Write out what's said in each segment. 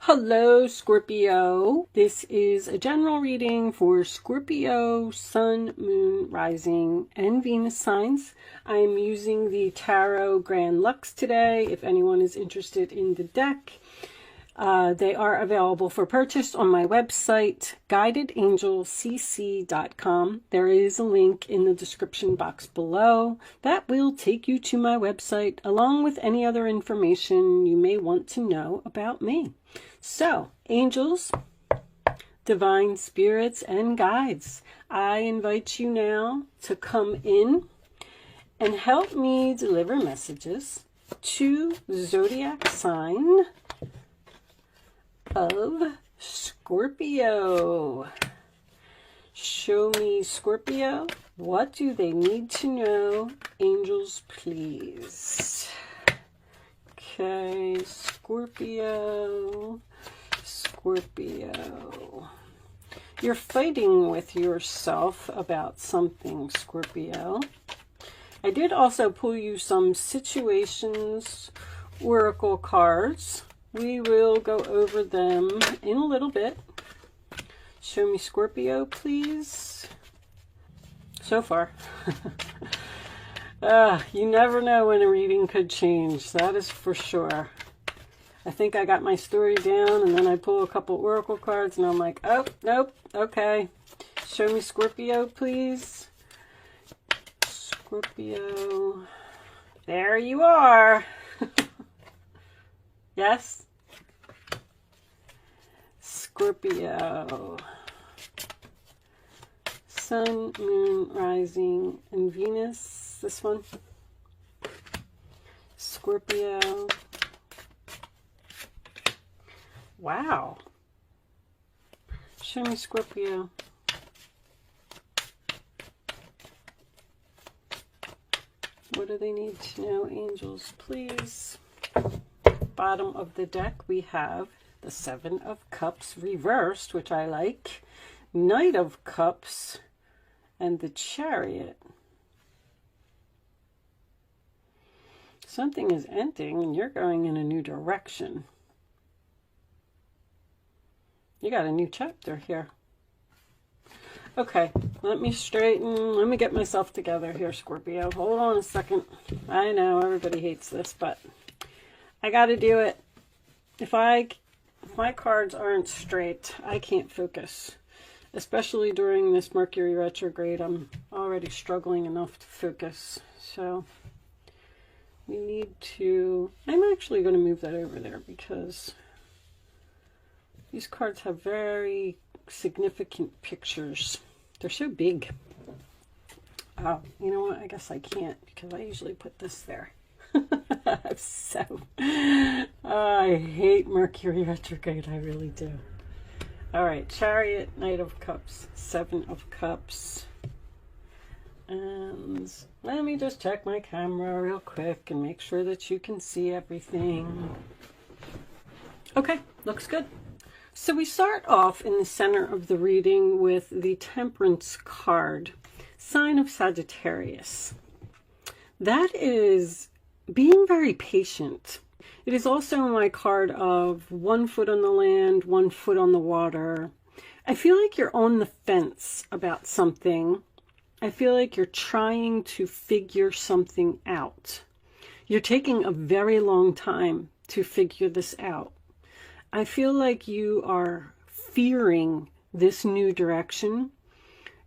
Hello, Scorpio. This is a general reading for Scorpio, Sun, Moon, Rising, and Venus signs. I'm using the Tarot Grand Lux today. If anyone is interested in the deck, they are available for purchase on my website, guidedangelcc.com. There is a link in the description box below that will take you to my website, along with any other information you may want to know about me. So, angels, divine spirits, and guides, I invite you now to come in and help me deliver messages to the zodiac sign of Scorpio. Show me, Scorpio, what do they need to know? Angels, please. Okay, Scorpio. You're fighting with yourself about something, Scorpio. I did also pull you some situations, oracle cards. We will go over them in a little bit. Show me, Scorpio, please. So far. You never know when a reading could change. That is for sure. I think I got my story down, and then I pull a couple oracle cards, and I'm like, oh, nope, okay. Show me, Scorpio, please. Scorpio. There you are. Yes? Scorpio. Sun, Moon, Rising, and Venus. This one. Scorpio. Wow. Show me, Scorpio. What do they need to know, angels, please? Bottom of the deck, we have the Seven of Cups reversed, which I like. Knight of Cups and the Chariot. Something is ending and you're going in a new direction. You got a new chapter here. Okay, let me get myself together here, Scorpio. Hold on a second. I know everybody hates this, but I got to do it. If my cards aren't straight, I can't focus. Especially during this Mercury retrograde, I'm already struggling enough to focus. So we need to... I'm actually going to move that over there because these cards have very significant pictures. They're so big. Oh, you know what? I guess I can't because I usually put this there. I hate Mercury retrograde. I really do. All right, Chariot, Knight of Cups, Seven of Cups. And let me just check my camera real quick and make sure that you can see everything. Okay, looks good. So we start off in the center of the reading with the Temperance card, sign of Sagittarius. That is being very patient. It is also my card of 1 foot on the land, 1 foot on the water. I feel like you're on the fence about something. I feel like you're trying to figure something out. You're taking a very long time to figure this out. I feel like you are fearing this new direction.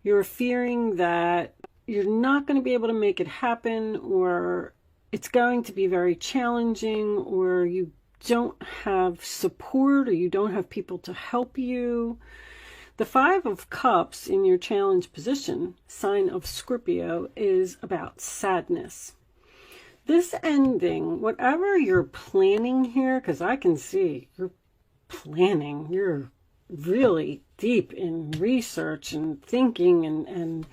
You're fearing that you're not going to be able to make it happen, or it's going to be very challenging, or you don't have support, or you don't have people to help you. The Five of Cups in your challenge position, sign of Scorpio, is about sadness. This ending, whatever you're planning here, because I can see you're planning, you're really deep in research and thinking, and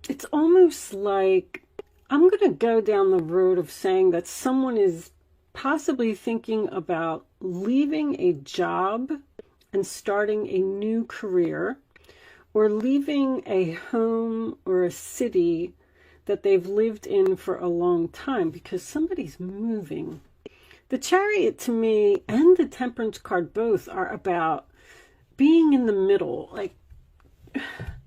it's almost like I'm going to go down the road of saying that someone is possibly thinking about leaving a job and starting a new career, or leaving a home or a city that they've lived in for a long time, because somebody's moving. The Chariot to me and the Temperance card both are about being in the middle. Like,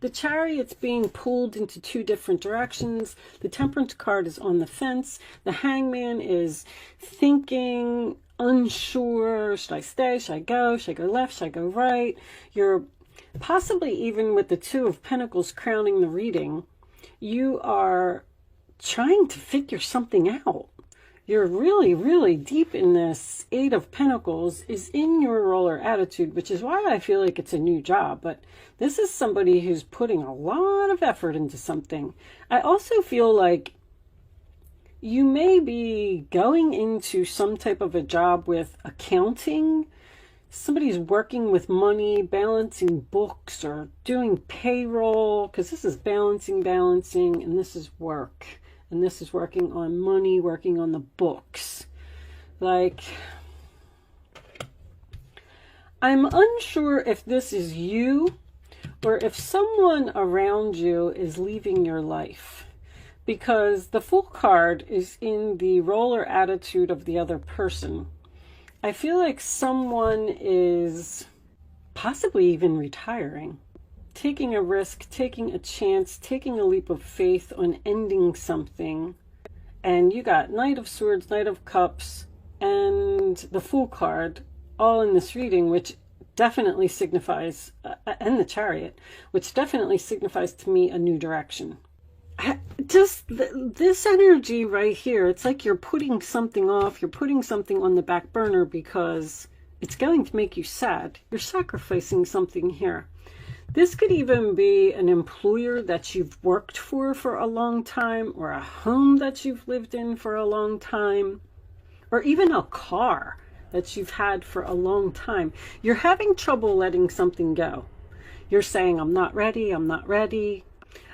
the Chariot's being pulled into two different directions. The Temperance card is on the fence. The Hangman is thinking, unsure. Should I stay? Should I go? Should I go left? Should I go right? You're possibly, even with the Two of Pentacles crowning the reading, you are trying to figure something out. You're really, really deep in this. Eight of Pentacles is in your roller attitude, which is why I feel like it's a new job. But this is somebody who's putting a lot of effort into something. I also feel like you may be going into some type of a job with accounting. Somebody's working with money, balancing books, or doing payroll, because this is balancing, and this is work. And this is working on money, working on the books. Like, I'm unsure if this is you or if someone around you is leaving your life. Because the Fool card is in the roller attitude of the other person. I feel like someone is possibly even retiring. Taking a risk, taking a chance, taking a leap of faith on ending something. And you got Knight of Swords, Knight of Cups, and the Fool card all in this reading, which definitely signifies, and the Chariot, which definitely signifies to me a new direction. Just this energy right here, it's like you're putting something off, you're putting something on the back burner because it's going to make you sad. You're sacrificing something here. This could even be an employer that you've worked for a long time, or a home that you've lived in for a long time, or even a car that you've had for a long time. You're having trouble letting something go. You're saying, I'm not ready, I'm not ready.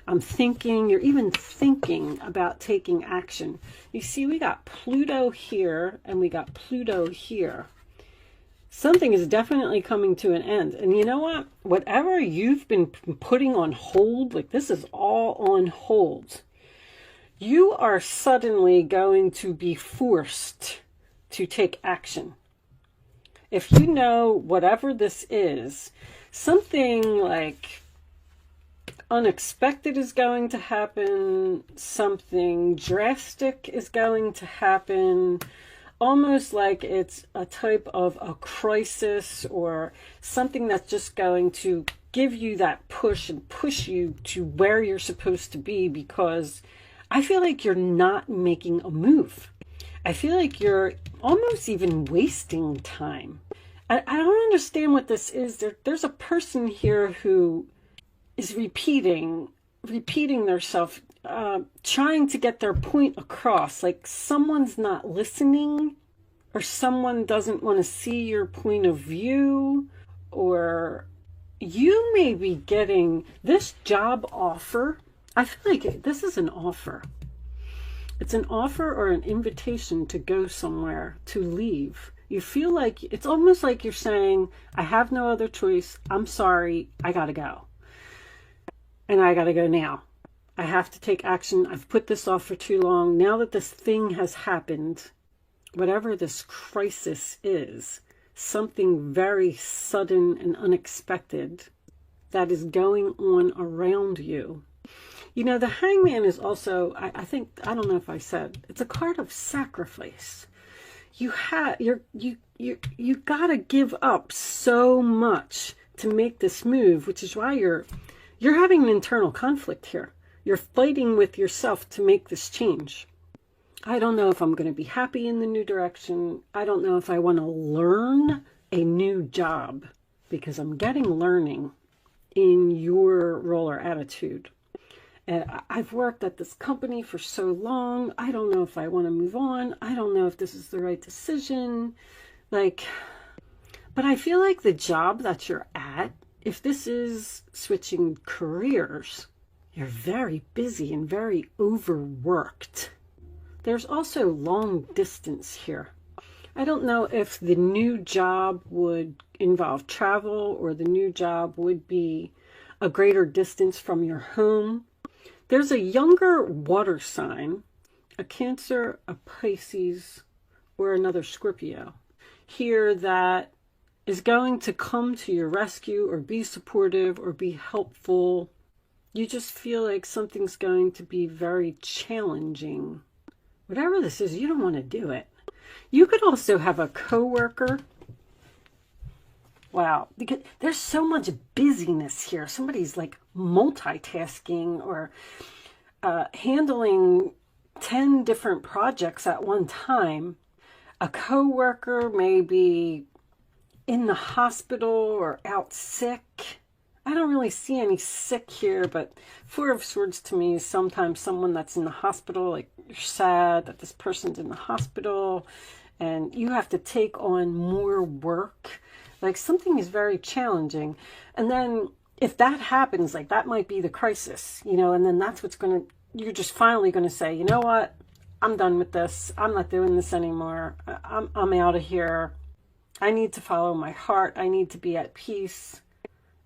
I'm thinking, you're even thinking about taking action. You see, we got Pluto here and we got Pluto here. Something is definitely coming to an end. And you know what? Whatever you've been putting on hold, like this is all on hold. You are suddenly going to be forced to take action. If you know whatever this is, something like unexpected is going to happen, something drastic is going to happen, almost like it's a type of a crisis or something that's just going to give you that push and push you to where you're supposed to be, because I feel like you're not making a move. I feel like you're almost even wasting time. I don't understand what this is. There's a person here who is repeating themselves, trying to get their point across. Like someone's not listening, or someone doesn't want to see your point of view, or you may be getting this job offer. I feel like this is an offer. It's an offer or an invitation to go somewhere, to leave. You feel like it's almost like you're saying, I have no other choice. I'm sorry. I gotta go. And I gotta go now. I have to take action. I've put this off for too long. Now that this thing has happened, whatever this crisis is, something very sudden and unexpected that is going on around you. You know, the Hangman is also, I think, I don't know if I said, it's a card of sacrifice. You gotta give up so much to make this move, which is why you're having an internal conflict here. You're fighting with yourself to make this change. I don't know if I'm going to be happy in the new direction. I don't know if I want to learn a new job, because I'm getting learning in your roller attitude. And I've worked at this company for so long. I don't know if I want to move on. I don't know if this is the right decision. But I feel like the job that you're at, if this is switching careers, you're very busy and very overworked. There's also long distance here. I don't know if the new job would involve travel, or the new job would be a greater distance from your home. There's a younger water sign, a Cancer, a Pisces, or another Scorpio here that is going to come to your rescue or be supportive or be helpful. You just feel like something's going to be very challenging. Whatever this is, you don't want to do it. You could also have a coworker. Wow, because there's so much busyness here. Somebody's like multitasking or handling 10 different projects at one time. A coworker may be in the hospital or out sick. I don't really see any sick here, but Four of Swords to me is sometimes someone that's in the hospital, like you're sad that this person's in the hospital and you have to take on more work. Like something is very challenging. And then if that happens, like that might be the crisis, you know, and then that's what's going to, you're just finally going to say, you know what, I'm done with this. I'm not doing this anymore. I'm out of here. I need to follow my heart. I need to be at peace.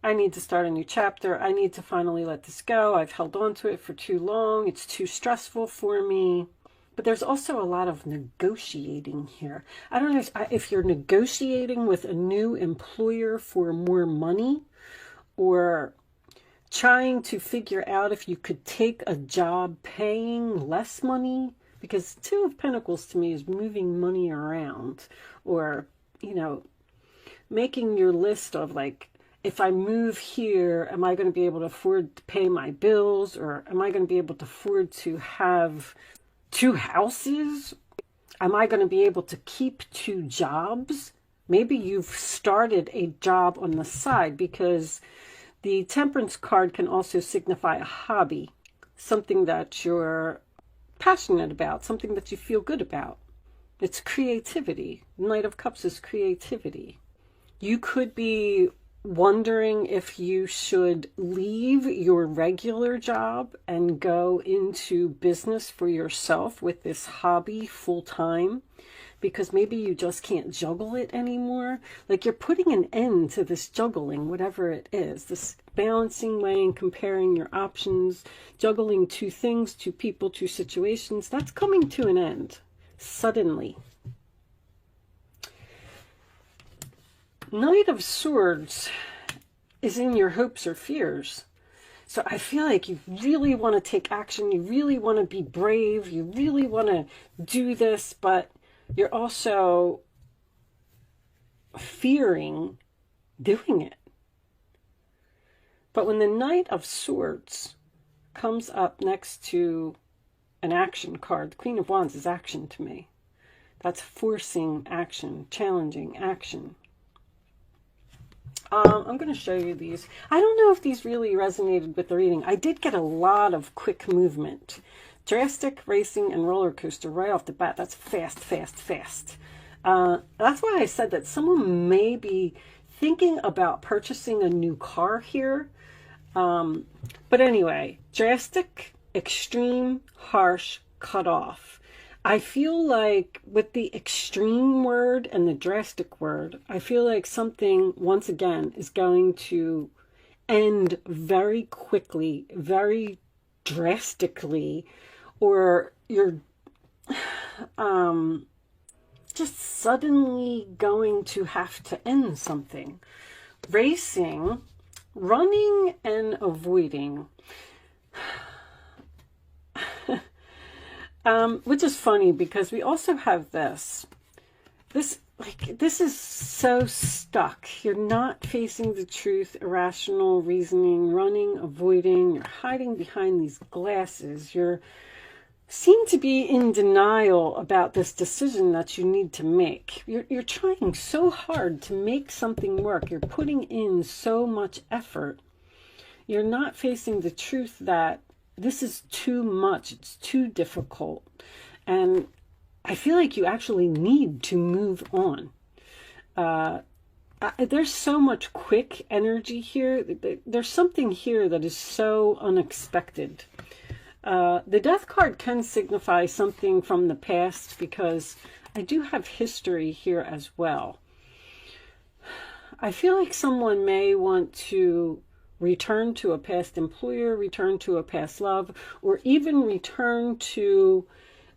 I need to start a new chapter. I need to finally let this go. I've held on to it for too long. It's too stressful for me. But there's also a lot of negotiating here. I don't know if you're negotiating with a new employer for more money or trying to figure out if you could take a job paying less money, because Two of Pentacles to me is moving money around or, you know, making your list of like, if I move here, am I going to be able to afford to pay my bills, or am I going to be able to afford to have 2 houses? Am I going to be able to keep 2 jobs? Maybe you've started a job on the side, because the Temperance card can also signify a hobby, something that you're passionate about, something that you feel good about. It's creativity. Knight of Cups is creativity. You could be wondering if you should leave your regular job and go into business for yourself with this hobby full time, because maybe you just can't juggle it anymore. Like you're putting an end to this juggling, whatever it is, this balancing, weighing, comparing your options, juggling 2 things, 2 people, 2 situations. That's coming to an end suddenly. Knight of Swords is in your hopes or fears. So I feel like you really want to take action. You really want to be brave. You really want to do this, but you're also fearing doing it. But when the Knight of Swords comes up next to an action card, the Queen of Wands is action to me. That's forcing action, challenging action. I'm going to show you these. I don't know if these really resonated with the reading. I did get a lot of quick movement. Drastic, racing, and roller coaster right off the bat. That's fast, fast, fast. That's why I said that someone may be thinking about purchasing a new car here. But anyway, drastic, extreme, harsh, cut off. I feel like with the extreme word and the drastic word, I feel like something, once again, is going to end very quickly, very drastically, or you're just suddenly going to have to end something. Racing, running, and avoiding. Which is funny because we also have this. This is so stuck. You're not facing the truth, irrational reasoning, running, avoiding. You're hiding behind these glasses. You seem to be in denial about this decision that you need to make. You're trying so hard to make something work. You're putting in so much effort. You're not facing the truth that this is too much. It's too difficult. And I feel like you actually need to move on. There's so much quick energy here. There's something here that is so unexpected. The Death card can signify something from the past, because I do have history here as well. I feel like someone may want to return to a past employer, return to a past love, or even return to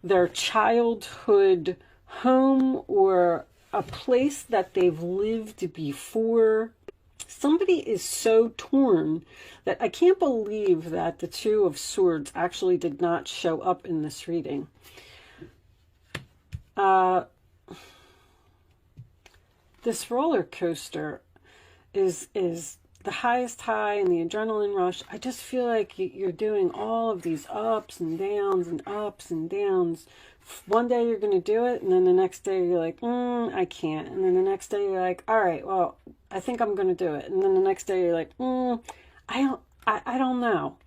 their childhood home or a place that they've lived before. Somebody is so torn that I can't believe that the Two of Swords actually did not show up in this reading. This roller coaster is the highest high and the adrenaline rush. I just feel like you're doing all of these ups and downs and ups and downs. One day you're going to do it, and then the next day you're like, I can't. And then the next day you're like, all right, well, I think I'm going to do it. And then the next day you're like, I don't know.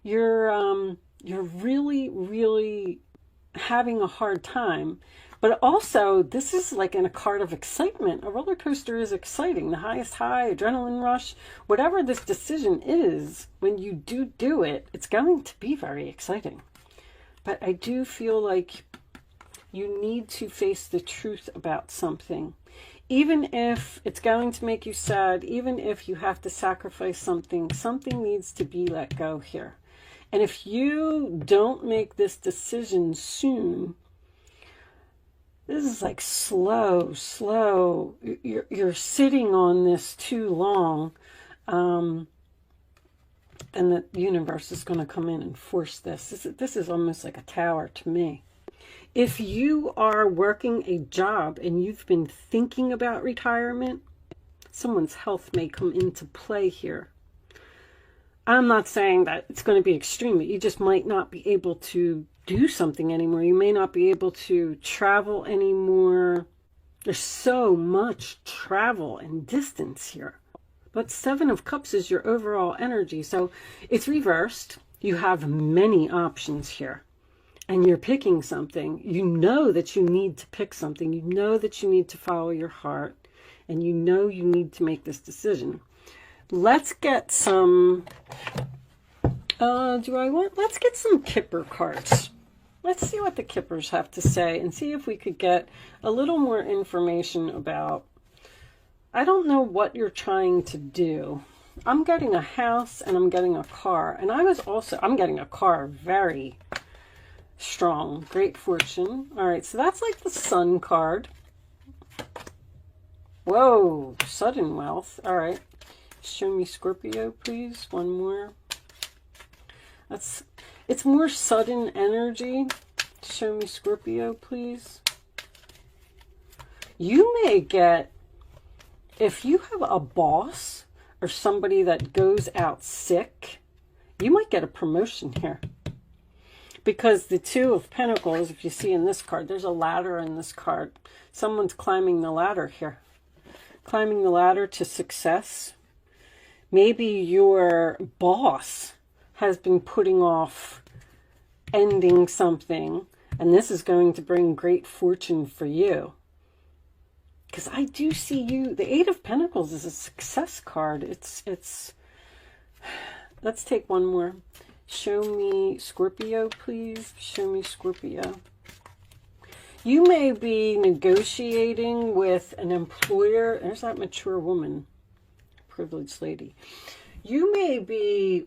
You're really, really having a hard time. But also, this is like in a card of excitement. A roller coaster is exciting. The highest high, adrenaline rush, whatever this decision is, when you do it, it's going to be very exciting. But I do feel like you need to face the truth about something. Even if it's going to make you sad, even if you have to sacrifice something, something needs to be let go here. And if you don't make this decision soon, this is like slow. You're sitting on this too long. And the universe is going to come in and force this. This is almost like a tower to me. If you are working a job and you've been thinking about retirement, someone's health may come into play here. I'm not saying that it's going to be extreme, but you just might not be able to do something anymore. You may not be able to travel anymore. There's so much travel and distance here. But Seven of Cups is your overall energy. So it's reversed. You have many options here. And you're picking something. You know that you need to pick something. You know that you need to follow your heart. And you know you need to make this decision. Let's get some... let's get some Kipper cards. Let's see what the Kippers have to say and see if we could get a little more information about... I don't know what you're trying to do. I'm getting a house and I'm getting a car. And I'm getting a car, very strong. Great fortune. All right, so that's like the Sun card. Whoa, sudden wealth. All right. Show me Scorpio, please. One more. It's more sudden energy. Show me Scorpio, please. You may get, if you have a boss or somebody that goes out sick, you might get a promotion here. Because the Two of Pentacles, if you see in this card, there's a ladder in this card. Someone's climbing the ladder here. Climbing the ladder to success. Maybe your boss has been putting off ending something, and this is going to bring great fortune for you. Because I do see you, the Eight of Pentacles is a success card. It's let's take one more. Show me Scorpio, please. Show me Scorpio. You may be negotiating with an employer. There's that mature woman, privileged lady. You may be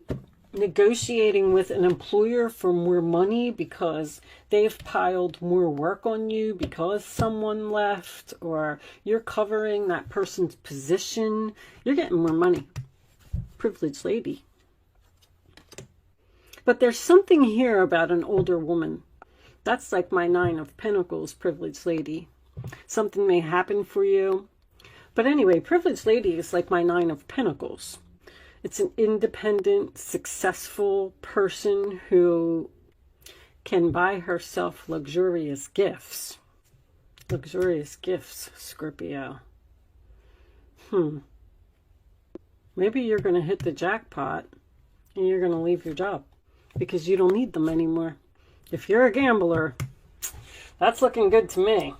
negotiating with an employer for more money because they've piled more work on you because someone left, or you're covering that person's position. You're getting more money. Privileged lady. But there's something here about an older woman. That's like my Nine of Pentacles, privileged lady. Something may happen for you. But anyway, privileged lady is like my Nine of Pentacles. It's an independent, successful person who can buy herself luxurious gifts. Luxurious gifts, Scorpio. Maybe you're going to hit the jackpot and you're going to leave your job because you don't need them anymore. If you're a gambler, that's looking good to me.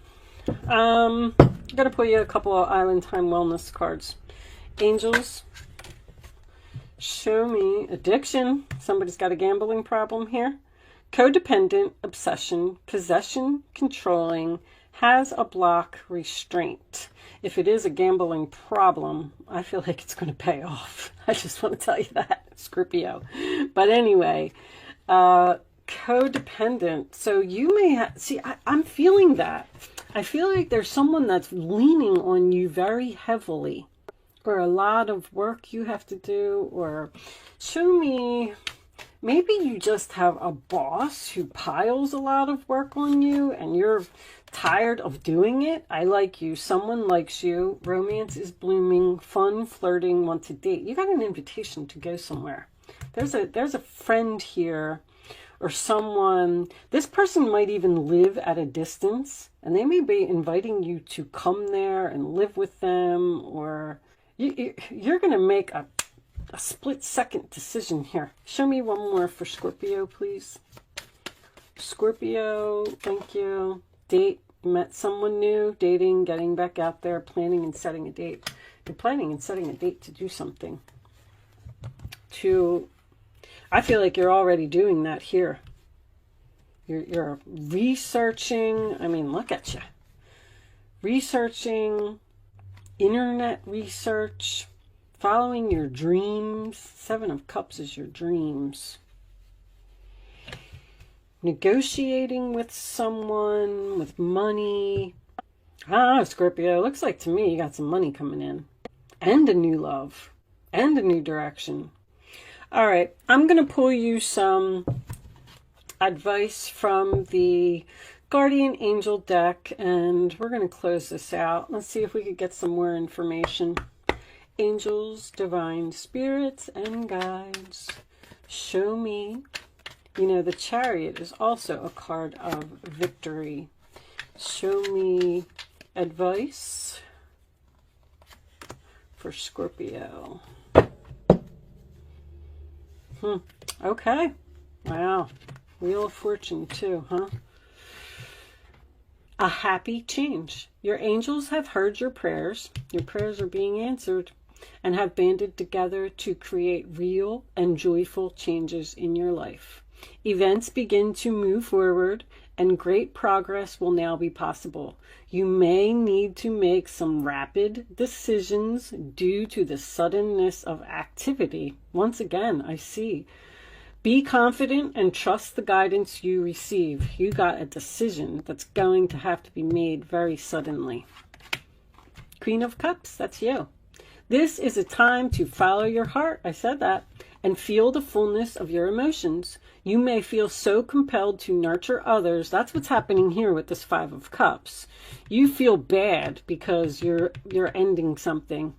I'm going to pull you a couple of Island Time Wellness cards. Angels, show me addiction. Somebody's got a gambling problem here. Codependent, obsession, possession, controlling, has a block, restraint. If it is a gambling problem, I feel like it's going to pay off. I just want to tell you that, Scorpio. But anyway, codependent. So you may have, see, I'm feeling that. I feel like there's someone that's leaning on you very heavily, or a lot of work you have to do, or show me, maybe you just have a boss who piles a lot of work on you and you're tired of doing it. I like you. Someone likes you. Romance is blooming. Fun, flirting, want to date. You got an invitation to go somewhere. There's a friend here, or someone. This person might even live at a distance, and they may be inviting you to come there and live with them, or you're going to make a split-second decision here. Show me one more for Scorpio, please. Scorpio, thank you. Date, met someone new, dating, getting back out there, planning and setting a date. You're planning and setting a date to do something. I feel like you're already doing that here. You're researching. I mean, look at you. Researching, internet research, following your dreams. 7 of Cups is your dreams. Negotiating with someone, with money. Scorpio, looks like to me you got some money coming in. And a new love. And a new direction. All right, I'm going to pull you some advice from the Guardian Angel deck, and we're going to close this out. Let's see if we could get some more information. Angels, divine spirits, and guides, show me. You know, the Chariot is also a card of victory. Show me advice for Scorpio. Okay. Wow. Wheel of Fortune too, huh? A happy change. Your angels have heard your prayers. Your prayers are being answered and have banded together to create real and joyful changes in your life. Events begin to move forward and great progress will now be possible. You may need to make some rapid decisions due to the suddenness of activity. Once again, I see. Be confident and trust the guidance you receive. You got a decision that's going to have to be made very suddenly. Queen of Cups, that's you. This is a time to follow your heart, I said that, and feel the fullness of your emotions. You may feel so compelled to nurture others. That's what's happening here with this 5 of Cups. You feel bad because you're ending something,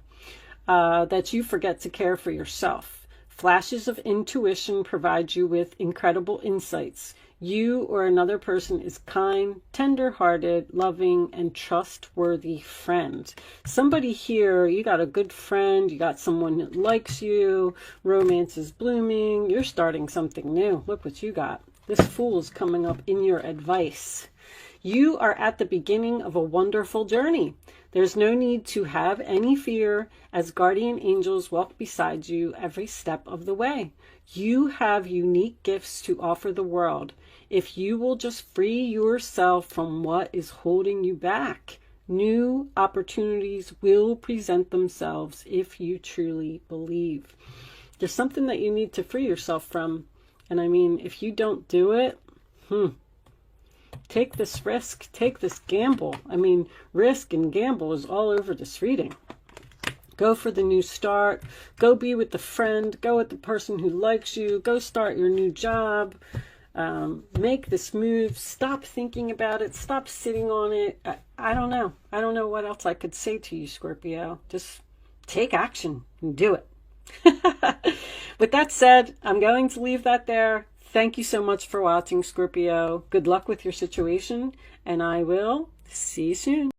that you forget to care for yourself. Flashes of intuition provide you with incredible insights. You or another person is kind, tender-hearted, loving, and trustworthy friend. Somebody here, you got a good friend, you got someone that likes you, romance is blooming, you're starting something new. Look what you got. This Fool is coming up in your advice. You are at the beginning of a wonderful journey. There's no need to have any fear as guardian angels walk beside you every step of the way. You have unique gifts to offer the world. If you will just free yourself from what is holding you back, new opportunities will present themselves if you truly believe. There's something that you need to free yourself from. And I mean, if you don't do it, take this risk, take this gamble. I mean, risk and gamble is all over this reading. Go for the new start. Go be with the friend. Go with the person who likes you. Go start your new job. Make this move. Stop thinking about it. Stop sitting on it. I don't know. I don't know what else I could say to you, Scorpio. Just take action and do it. With that said, I'm going to leave that there. Thank you so much for watching, Scorpio. Good luck with your situation, and I will see you soon.